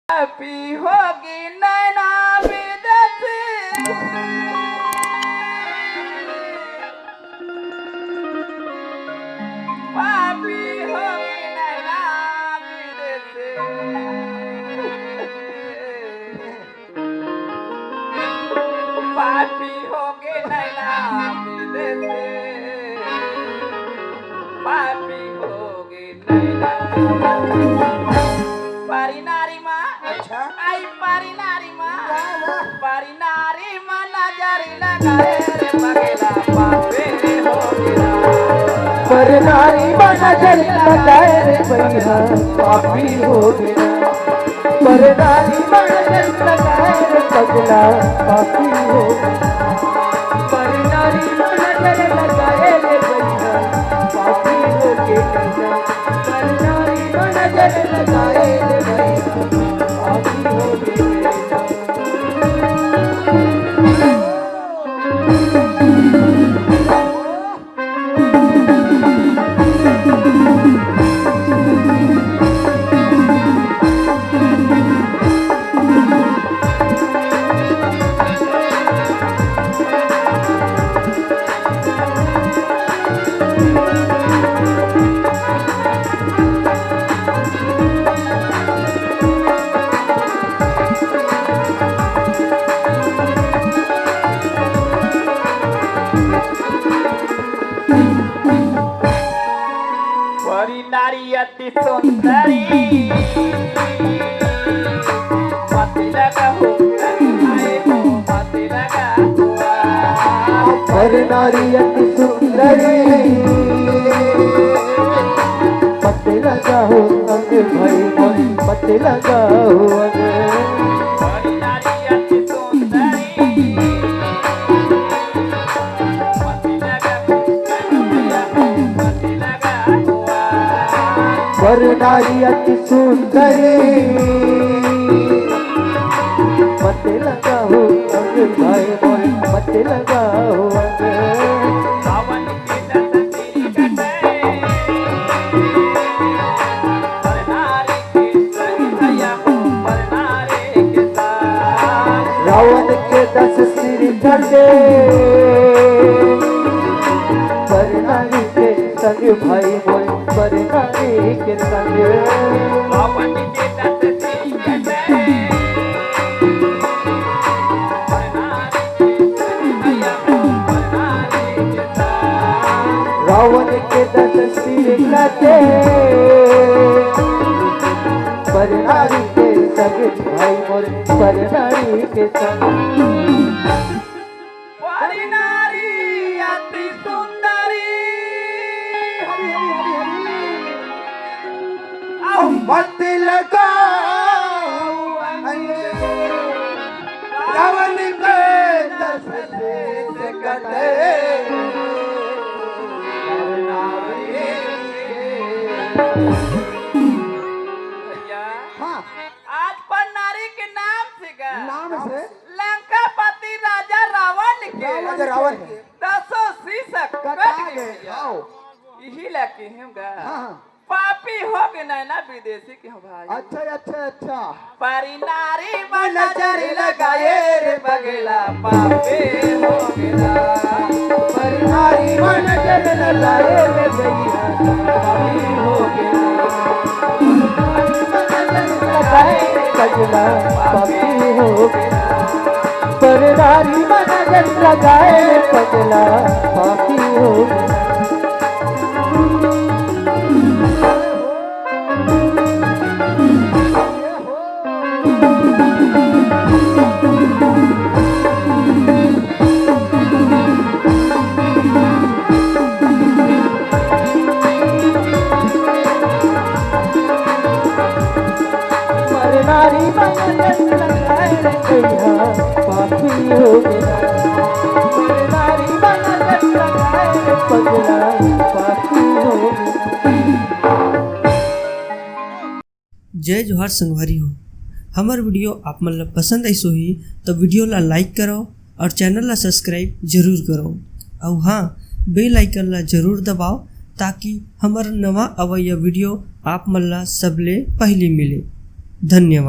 पापी होगी नैना विदेशी, पापी होगी नैना विदेशी, पापी होगी नैना विदेशी, पापी होगी नैना। पारी नारी माँ, अच्छा आई पारी नारी माँ, पारी नारी माँ नजरी लगाए रे पगला पापे हो गिरा। पर नारी नजर लगाए रे भैया पापी हो गया। पर नारी नजर लगाए रे पगला पापी हो गया। पर नारी नजर लगाए रे भैया पापी हो गया। पर नारी नजर लगाए रे भैया पापी हो गया। परी नारी अति सुंदरी, मति लगा हो आए हो मति लगा हुआ। पर नारी अति सुंदरी मत लगाओ अंग भाई बोल मत लगाओ अंग। परी नारी अति सुंदरी, मति लगा मति लगा हुआ। पर नारी अति सुंदरी मत लगाओ अंग भाई बोल मत लगाओ अंग। रावण की दस सिर कटे, पर नारी के संग भैया हो पर नारी के साथ। रावण के 10 सिर कटे पर नारी के संग भाई बोल पर नारी के संग। रावण के दस सिर कटे, पर नारी के संग भैया हो पर नारी के साथ। रावण के 10 सिर कटे पर नारी के संग भाई बोल पर नारी के संग। परी नारी अति सुंदरी, मत लगाओ रावण के 10 सिर कटे पर नारी भैया हाँ आज पर नारी के नाम से गा नाम से लंकापति राजा रावण के राजा रावण के 10 शीशक कटा कट गए। गए। आओ यही लगे हम गा हाँ पापी हो गए नैना विदेशी के हो भाई। अच्छा अच्छा अच्छा परी नारी में नजर लगाए रे बगला पापी हो गया। पर नारी मन जन लगाए रे भैया पापी हो गया। लगाए रे पगला पापी हो गया। पर नारी मन जन लगाए रे पगला पापी हो गया। पर नारी मन जन लगाए रे भैया पापी हो गया। पर नारी मन जन लगाए रे पगला पापी हो गया। जय जोहार संगवारी हो। हमार वीडियो आप मन ला पसंद आई ही तो वीडियो ला लाइक करो और चैनल ला सब्सक्राइब जरूर करो। और हाँ, बेल आइकन ला जरूर दबाओ ताकि हमारा नवा अवैया वीडियो आप मन ला सबले पहले मिले। धन्यवाद।